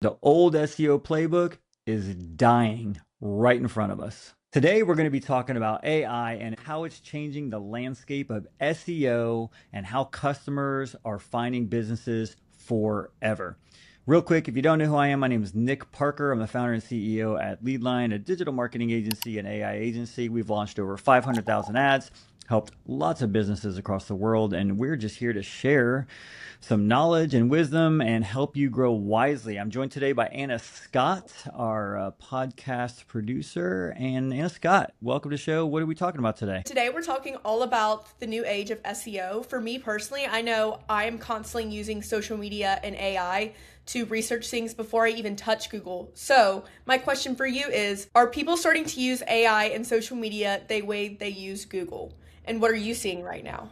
The old SEO playbook is dying right in front of us. Today, we're going to be talking about AI and how it's changing the landscape of SEO and how customers are finding businesses forever. Real quick, if you don't know who I am, my name is Nick Parker. I'm the founder and CEO at Leadline, a digital marketing agency and AI agency. We've launched over 500,000 ads, helped lots of businesses across the world, and we're just here to share some knowledge and wisdom and help you grow wisely. I'm joined today by Anna Scott, our podcast producer. And Anna Scott, welcome to the show. What are we talking about today? Today, we're talking all about the new age of SEO. For me personally, I know I am constantly using social media and AI to research things before I even touch Google. So, my question for you is, are people starting to use AI and social media the way they use Google? And what are you seeing right now?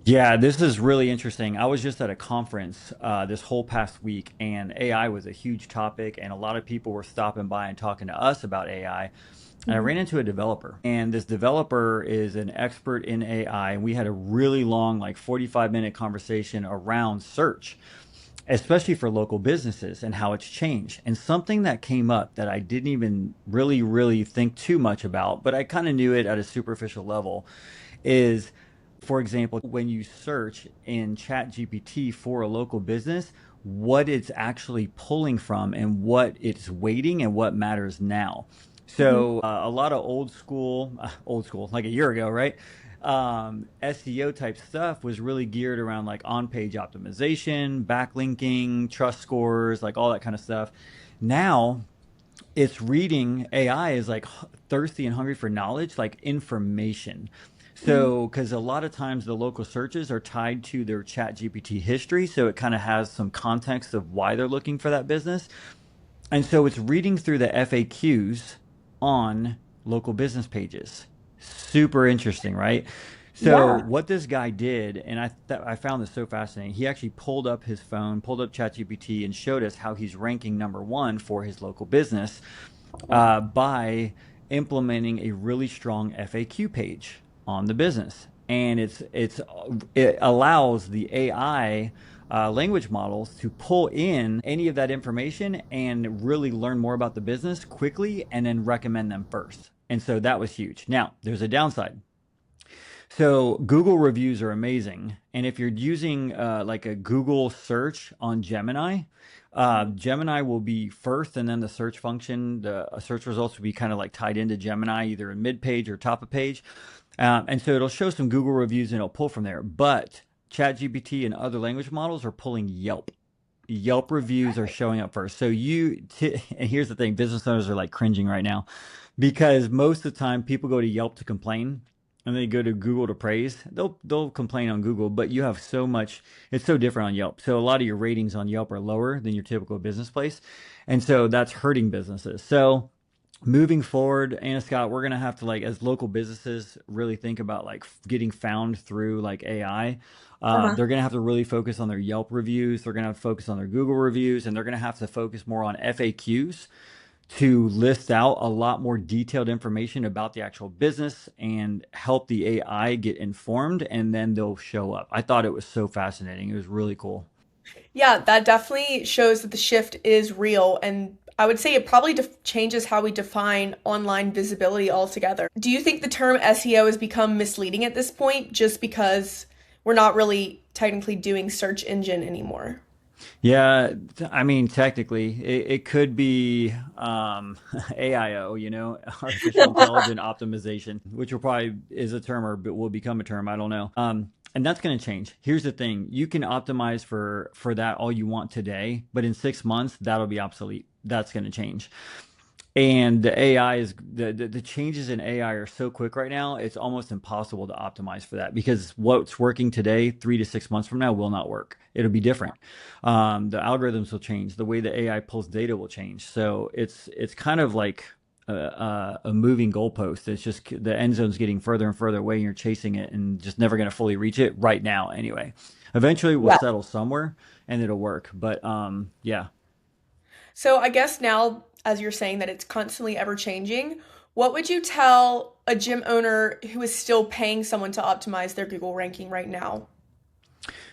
Yeah, this is really interesting. I was just at a conference this whole past week, and AI was a huge topic, and a lot of people were stopping by and talking to us about AI. And I ran into a developer, and this developer is an expert in AI. And we had a really long, like 45-minute conversation around search, especially for local businesses and how it's changed. And something that came up that I didn't even really think too much about, but I kind of knew it at a superficial level, is, for example, when you search in ChatGPT for a local business, what it's actually pulling from and what it's weighting and what matters now. So a lot of old school, like a year ago, right? SEO type stuff was really geared around like on-page optimization, backlinking, trust scores, like all that kind of stuff. Now it's reading. AI is like thirsty and hungry for knowledge, like information. So, because a lot of times the local searches are tied to their chat GPT history. So it kind of has some context of why they're looking for that business. And so it's reading through the FAQs on local business pages. Super interesting, right? So Yeah. what this guy did, and I found this so fascinating. He actually pulled up his phone, pulled up ChatGPT, and showed us how he's ranking number one for his local business by implementing a really strong FAQ page on the business, and it allows the AI language models to pull in any of that information and really learn more about the business quickly, and then recommend them first. And so that was huge. Now, there's a downside. So Google reviews are amazing, and if you're using like a Google search on Gemini, Gemini will be first, and then the search function, the search results will be kind of like tied into Gemini, either in mid page or top of page, and so it'll show some Google reviews and it'll pull from there. But ChatGPT and other language models are pulling Yelp. Yelp reviews are showing up first. So and here's the thing: business owners are like cringing right now because most of the time people go to Yelp to complain and they go to Google to praise. They'll complain on Google, but you have so much. It's so different on Yelp. So a lot of your ratings on Yelp are lower than your typical business place, and so that's hurting businesses. So moving forward, Anna Scott, we're gonna have to, like, as local businesses, really think about like getting found through like AI. Uh-huh. They're gonna have to really focus on their Yelp reviews. They're gonna have to focus on their Google reviews, and they're gonna have to focus more on FAQs to list out a lot more detailed information about the actual business and help the AI get informed, and then they'll show up. I thought it was so fascinating. It was really cool. Yeah, that definitely shows that the shift is real. And I would say it probably changes how we define online visibility altogether. Do you think the term SEO has become misleading at this point just because we're not really technically doing search engine anymore? Yeah, I mean, technically, it could be AIO, artificial intelligent optimization, which will probably is a term or will become a term. I don't know. And that's going to change. Here's the thing: you can optimize for that all you want today, but in 6 months, that'll be obsolete. That's going to change. And the AI is the changes in AI are so quick right now. It's almost impossible to optimize for that because what's working today, 3 to 6 months from now, will not work. It'll be different. The algorithms will change. The way the AI pulls data will change. So it's kind of like a moving goalpost. It's just the end zone's getting further and further away, and you're chasing it and just never going to fully reach it right now. Anyway, eventually we'll Yeah. settle somewhere and it'll work. But yeah. So I guess now, as you're saying that it's constantly ever changing, what would you tell a gym owner who is still paying someone to optimize their Google ranking right now?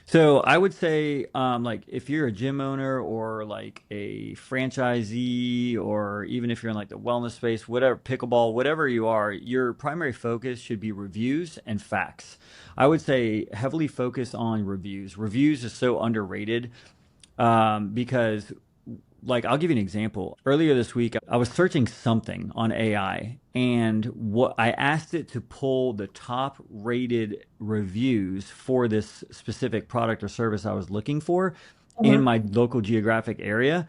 So I would say, like, if you're a gym owner or like a franchisee, or even if you're in like the wellness space, whatever, pickleball, whatever you are, your primary focus should be reviews and facts. I would say heavily focus on reviews. Reviews is so underrated, because, like, I'll give you an example. Earlier this week, I was searching something on AI, and what I asked it to pull the top rated reviews for this specific product or service I was looking for in Mhm. my local geographic area.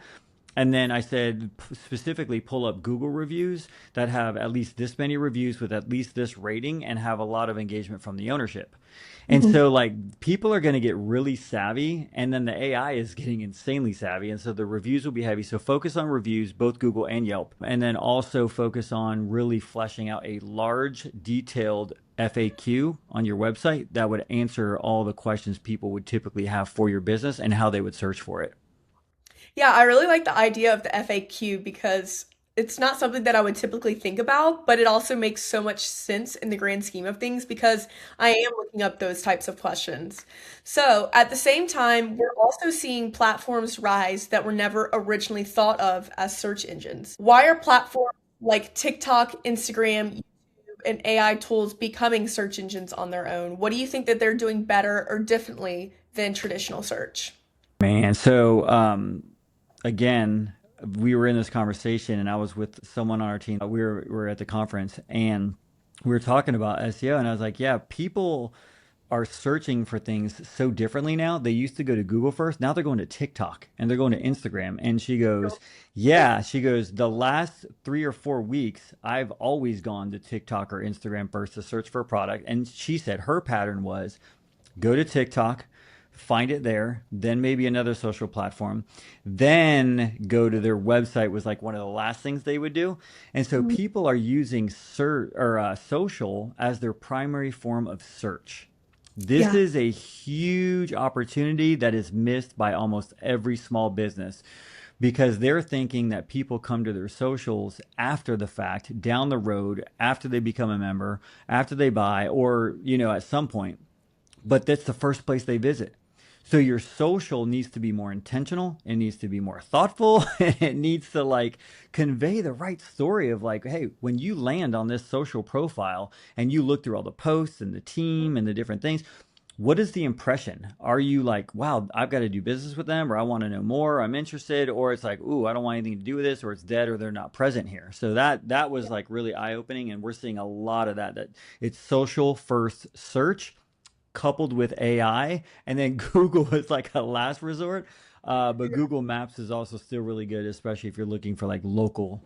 And then I said, specifically pull up Google reviews that have at least this many reviews with at least this rating and have a lot of engagement from the ownership. And Mhm. so, like, people are going to get really savvy, and then the AI is getting insanely savvy. And so the reviews will be heavy. So focus on reviews, both Google and Yelp. And then also focus on really fleshing out a large, detailed FAQ on your website that would answer all the questions people would typically have for your business and how they would search for it. Yeah, I really like the idea of the FAQ because it's not something that I would typically think about, but it also makes so much sense in the grand scheme of things because I am looking up those types of questions. So, at the same time, we're also seeing platforms rise that were never originally thought of as search engines. Why are platforms like TikTok, Instagram, YouTube, and AI tools becoming search engines on their own? What do you think that they're doing better or differently than traditional search? Man, so again, we were in this conversation, and I was with someone on our team. We were at the conference, and we were talking about SEO, and I was like, "Yeah, people are searching for things so differently now. They used to go to Google first. Now they're going to TikTok and they're going to Instagram." And she goes, "Yeah," she goes, "the last 3 or 4 weeks, I've always gone to TikTok or Instagram first to search for a product." And she said her pattern was go to TikTok, find it there, then maybe another social platform, then go to their website was like one of the last things they would do. And so people are using social as their primary form of search. This Yeah. is a huge opportunity that is missed by almost every small business, because they're thinking that people come to their socials after the fact, down the road, after they become a member, after they buy, or, at some point, but that's the first place they visit. So your social needs to be more intentional. It needs to be more thoughtful. It needs to, like, convey the right story of, like, hey, when you land on this social profile and you look through all the posts and the team and the different things, what is the impression? Are you like, wow, I've got to do business with them, or I want to know more, I'm interested, or it's like, ooh, I don't want anything to do with this, or it's dead, or they're not present here. So that was like really eye opening, and we're seeing a lot of that it's social first search coupled with AI, and then Google is like a last resort. But Google Maps is also still really good, especially if you're looking for like local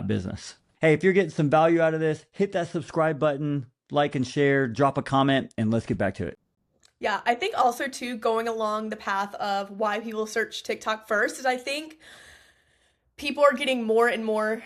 business. Hey, if you're getting some value out of this, hit that subscribe button, like and share, drop a comment, and let's get back to it. Yeah, I think also too going along the path of why people search TikTok first is I think people are getting more and more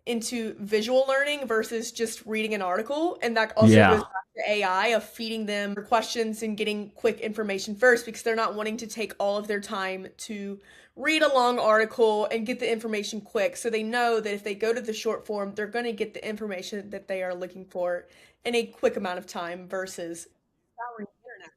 into visual learning versus just reading an article, and that also goes Yeah. back to AI of feeding them questions and getting quick information first because they're not wanting to take all of their time to read a long article and get the information quick. So they know that if they go to the short form, they're going to get the information that they are looking for in a quick amount of time versus scouring the internet.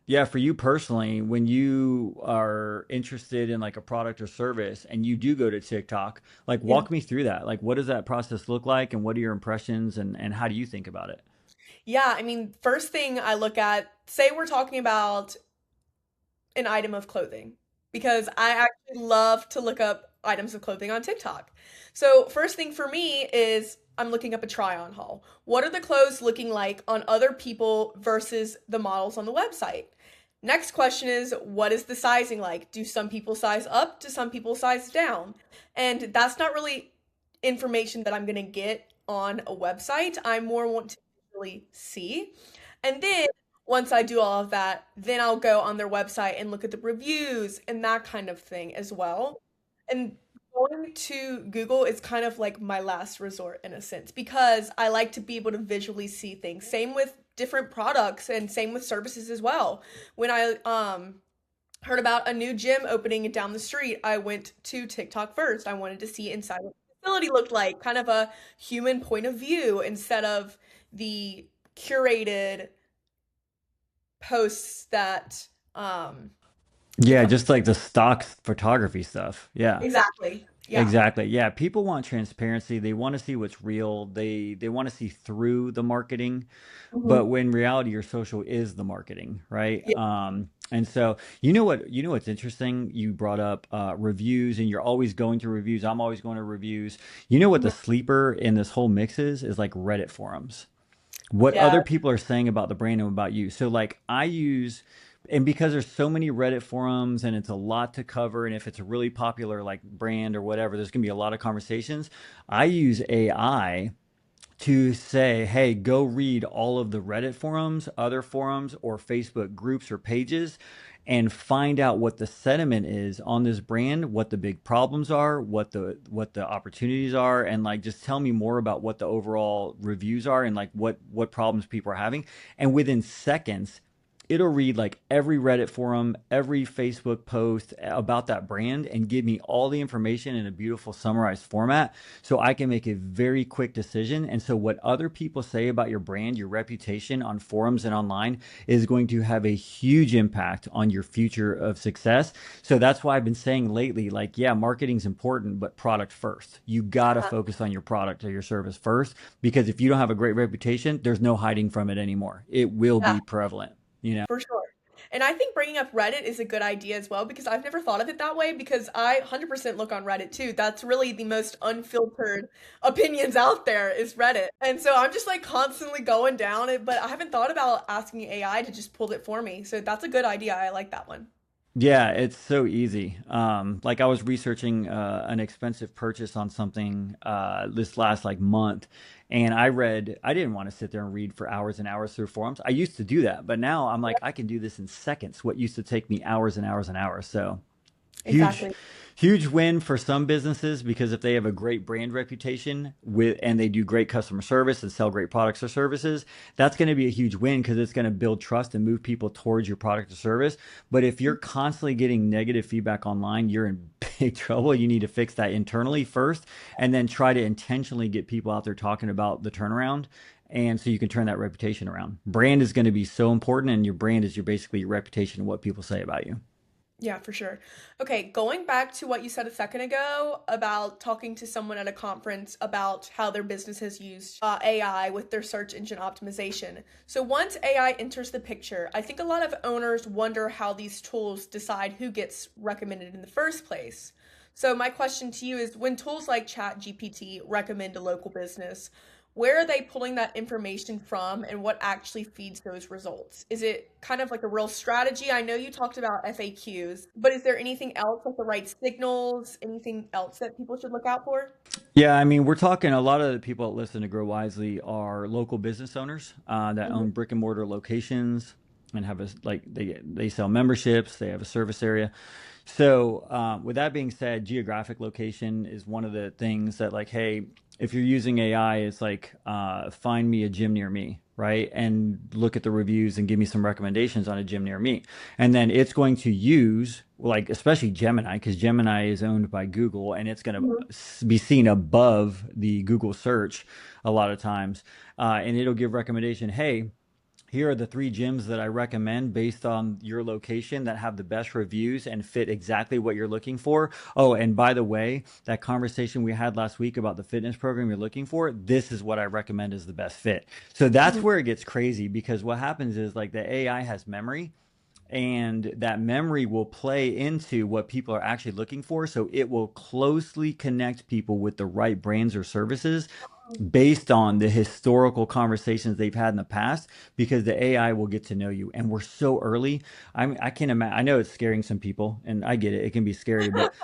Yeah, for you personally, when you are interested in like a product or service and you do go to TikTok, like, Yeah. walk me through that. Like, what does that process look like, and what are your impressions, and how do you think about it? Yeah, I mean, first thing I look at, say we're talking about an item of clothing, because I actually love to look up items of clothing on TikTok. So, first thing for me is I'm looking up a try on haul. What are the clothes looking like on other people versus the models on the website? Next question is what is the sizing like? Do some people size up? Do some people size down? And that's not really information that I'm going to get on a website. I more want to really see. And then once I do all of that, then I'll go on their website and look at the reviews and that kind of thing as well. And going to Google is kind of like my last resort in a sense because I like to be able to visually see things. Same with different products and same with services as well. When I heard about a new gym opening down the street, I went to TikTok first. I wanted to see inside what the facility looked like, kind of a human point of view instead of the curated posts that Um, if Yeah, just like the stock photography stuff. Yeah. exactly, yeah. Exactly. Yeah, people want transparency. They want to see what's real. They want to see through the marketing. But Hmm. when reality, your social is the marketing, right? Yeah. And so you know what's interesting? You brought up reviews, and you're always going to reviews. I'm always going to reviews. You know what the Mhm. sleeper in this whole mix is like Reddit forums, what Yeah. other people are saying about the brand and about you. So like I use, and because there's so many Reddit forums and it's a lot to cover, and if it's a really popular like brand or whatever, there's gonna be a lot of conversations. I use AI to say, hey, go read all of the Reddit forums, other forums, or Facebook groups or pages, and find out what the sentiment is on this brand, what the big problems are, what the opportunities are, and like just tell me more about what the overall reviews are and like what problems people are having. And within seconds, it'll read like every Reddit forum, every Facebook post about that brand and give me all the information in a beautiful summarized format so I can make a very quick decision. And so, what other people say about your brand, your reputation on forums and online is going to have a huge impact on your future of success. So, that's why I've been saying lately, like, yeah, marketing's important, but product first. You got to Uh-huh. focus on your product or your service first, because if you don't have a great reputation, there's no hiding from it anymore. It will Yeah, be prevalent, you know? for sure. And I think bringing up Reddit is a good idea as well because I've never thought of it that way because I 100% look on Reddit too. That's really the most unfiltered opinions out there is Reddit. And so I'm just like constantly going down it, but I haven't thought about asking AI to just pull it for me. So that's a good idea. I like that one. Yeah, it's so easy. Like I was researching an expensive purchase on something this last like month, and I didn't want to sit there and read for hours and hours through forums. I used to do that, but now I'm like, I can do this in seconds. What used to take me hours and hours and hours. So huge Exactly. huge win for some businesses, because if they have a great brand reputation with and they do great customer service and sell great products or services, that's going to be a huge win because it's going to build trust and move people towards your product or service. But if you're constantly getting negative feedback online, you're in big trouble. You need to fix that internally first, and then try to intentionally get people out there talking about the turnaround, and so you can turn that reputation around. Brand is going to be so important, and your brand is your basically your reputation and what people say about you. Yeah, for sure. Okay, going back to what you said a second ago about talking to someone at a conference about how their business has used AI with their search engine optimization. So once AI enters the picture, I think a lot of owners wonder how these tools decide who gets recommended in the first place. So my question to you is when tools like ChatGPT recommend a local business, where are they pulling that information from and what actually feeds those results? Is it kind of like a real strategy? I know you talked about FAQs, but is there anything else like the right signals, anything else that people should look out for? Yeah, I mean, we're talking a lot of the people that listen to Grow Wisely are local business owners that Mhm. own brick and mortar locations and have a like they sell memberships. They have a service area. So, with that being said, geographic location is one of the things that, like, hey, if you're using AI, it's like, find me a gym near me, right? And look at the reviews and give me some recommendations on a gym near me. And then it's going to use, like, especially Gemini, because Gemini is owned by Google and it's going Mhm. to be seen above the Google search a lot of times. And it'll give recommendation, hey, here are the three gyms that I recommend based on your location that have the best reviews and fit exactly what you're looking for. Oh, and by the way, that conversation we had last week about the fitness program you're looking for, this is what I recommend is the best fit. So that's Mhm. where it gets crazy, because what happens is like the AI has memory, and that memory will play into what people are actually looking for. So it will closely connect people with the right brands or services based on the historical conversations they've had in the past, because the AI will get to know you. And we're so early. I can't imagine. I know it's scaring some people, and I get it. It can be scary, but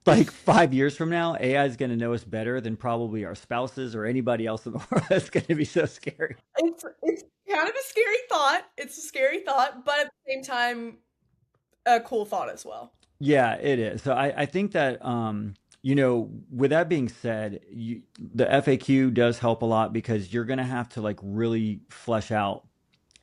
like 5 years from now, AI is going to know us better than probably our spouses or anybody else in the world. It's going to be so scary. It's kind of a scary thought. It's a scary thought, but at the same time, a cool thought as well. Yeah, it is. So I think that, with that being said, the FAQ does help a lot, because you're going to have to like really flesh out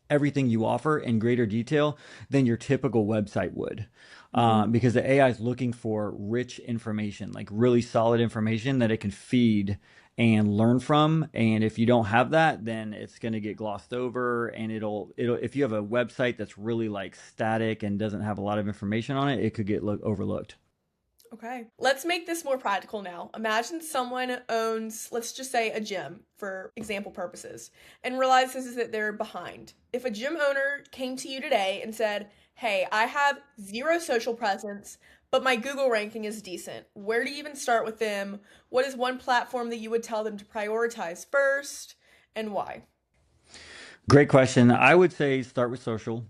everything you offer in greater detail than your typical website would. Mhm. Because the AI is looking for rich information, like really solid information that it can feed and learn from. And if you don't have that, then it's going to get glossed over, and it'll if you have a website that's really like static and doesn't have a lot of information on it, it could get overlooked. Okay. Let's make this more practical now. Imagine someone owns, let's just say, a gym for example purposes, and realizes that they're behind. If a gym owner came to you today and said, "Hey, I have zero social presence, but my Google ranking is decent," where do you even start with them? What is one platform that you would tell them to prioritize first, and why? Great question. I would say start with social.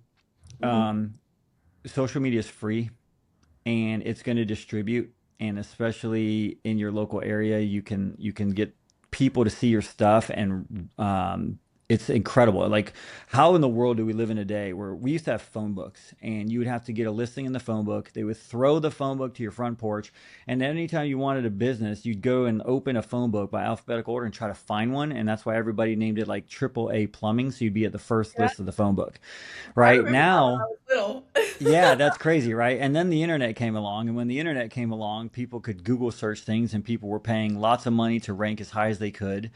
Hmm. Social media is free, and it's going to distribute, and especially in your local area you can get people to see your stuff, and it's incredible. Like, how in the world do we live in a day where we used to have phone books, and you would have to get a listing in the phone book, they would throw the phone book to your front porch, and anytime you wanted a business, you'd go and open a phone book by alphabetical order and try to find one, and that's why everybody named it like triple A plumbing, so you'd be at the first Yeah, list of the phone book. I Right remember that when I now, was little. yeah, that's crazy, right? And then the internet came along, and when the internet came along, people could Google search things, and people were paying lots of money to rank as high as they could.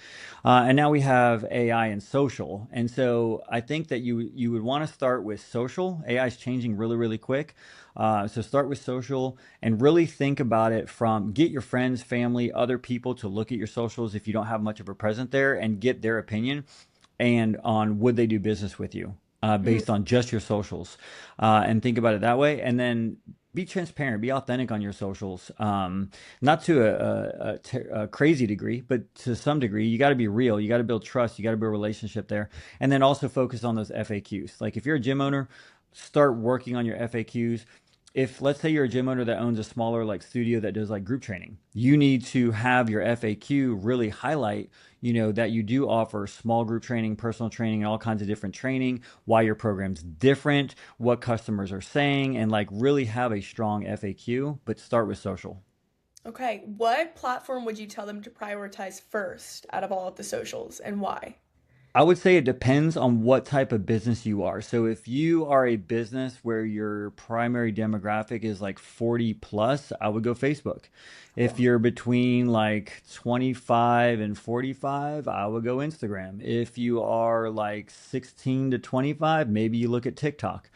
And now we have AI and social, and so I think that you would want to start with social. AI is changing really, really quick, so start with social and really think about it from get your friends, family, other people to look at your socials if you don't have much of a present there, and get their opinion and on would they do business with you Mhm. based on just your socials, and think about it that way, and then be transparent, be authentic on your socials, not to a crazy degree, but to some degree you got to be real, you got to build trust, you got to build a relationship there, and then also focus on those FAQs. Like if you're a gym owner, start working on your FAQs. If let's say you're a gym owner that owns a smaller like studio that does like group training, you need to have your FAQ really highlight, that you do offer small group training, personal training, and all kinds of different training, why your program's different, what customers are saying, and like really have a strong FAQ, but start with social. Okay, what platform would you tell them to prioritize first out of all of the socials and why? I would say it depends on what type of business you are. So if you are a business where your primary demographic is like 40 plus, I would go Facebook. If you're between like 25 and 45, I would go Instagram. If you are like 16 to 25, maybe you look at TikTok.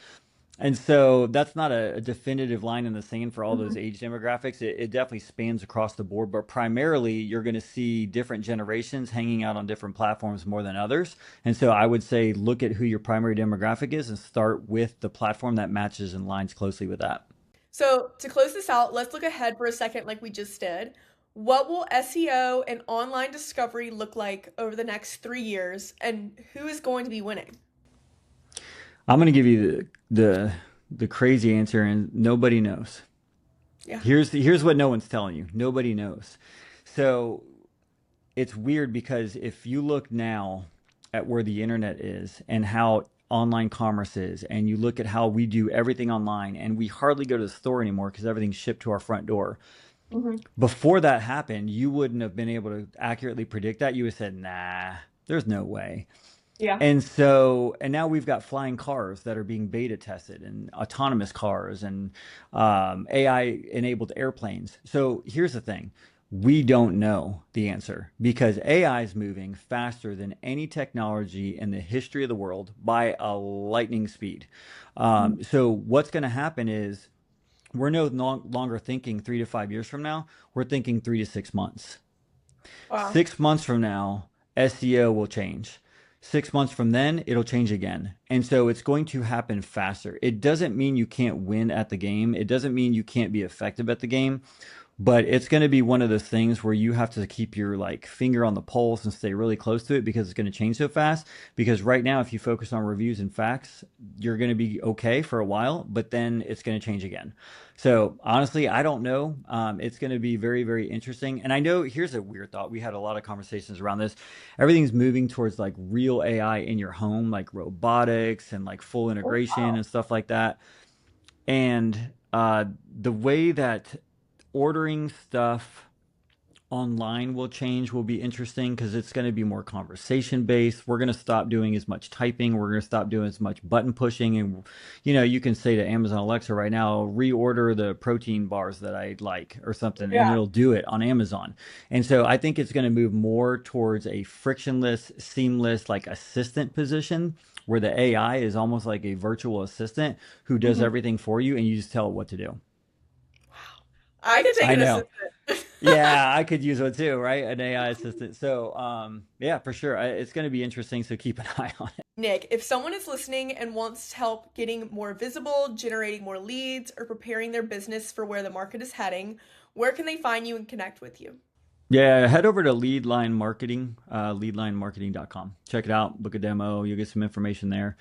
And so that's not a definitive line in the sand for all those Mhm. age demographics. It definitely spans across the board, but primarily you're going to see different generations hanging out on different platforms more than others. And so I would say look at who your primary demographic is and start with the platform that matches and lines closely with that. So, to close this out, let's look ahead for a second, like we just did. What will SEO and online discovery look like over the next 3 years, and who is going to be winning? I'm going to give you the crazy answer, and nobody knows. Yeah. Here's what no one's telling you. Nobody knows. So it's weird because if you look now at where the internet is and how online commerce is, and you look at how we do everything online, and we hardly go to the store anymore because everything's shipped to our front door. Hmm. Before that happened, you wouldn't have been able to accurately predict that. You would have said, nah, there's no way. Yeah. And now we've got flying cars that are being beta tested, and autonomous cars, and AI enabled airplanes. So here's the thing: we don't know the answer because AI is moving faster than any technology in the history of the world by a lightning speed. Mhm. So what's going to happen is we're no longer thinking 3 to 5 years from now. We're thinking 3 to 6 months. Wow. 6 months from now, SEO will change. 6 months from then, it'll change again. And so it's going to happen faster. It doesn't mean you can't win at the game. It doesn't mean you can't be effective at the game, but it's going to be one of those things where you have to keep your like finger on the pulse and stay really close to it because it's going to change so fast. Because right now, if you focus on reviews and facts, you're going to be okay for a while, but then it's going to change again. So honestly, I don't know. It's going to be very, very interesting. And I know here's a weird thought. We had a lot of conversations around this. Everything's moving towards like real AI in your home, like robotics and like full Oh, integration wow. and stuff like that. And the way that ordering stuff online will change will be interesting because it's going to be more conversation based. We're going to stop doing as much typing. We're going to stop doing as much button pushing. And, you can say to Amazon Alexa right now, reorder the protein bars that I like or something, and Yeah. it'll do it on Amazon. And so I think it's going to move more towards a frictionless, seamless, like assistant position where the AI is almost like a virtual assistant who does Mhm. everything for you and you just tell it what to do. I could take I an know. assistant. Yeah, I could use one too, right? An AI assistant. So, yeah, for sure. It's going to be interesting. So keep an eye on it. Nick, if someone is listening and wants help getting more visible, generating more leads, or preparing their business for where the market is heading, where can they find you and connect with you? Yeah, head over to Leadline Marketing, leadlinemarketing.com. Check it out, book a demo. You'll get some information there.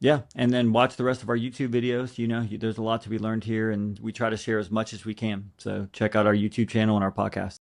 Yeah, and then watch the rest of our YouTube videos. There's a lot to be learned here, and we try to share as much as we can. So check out our YouTube channel and our podcast.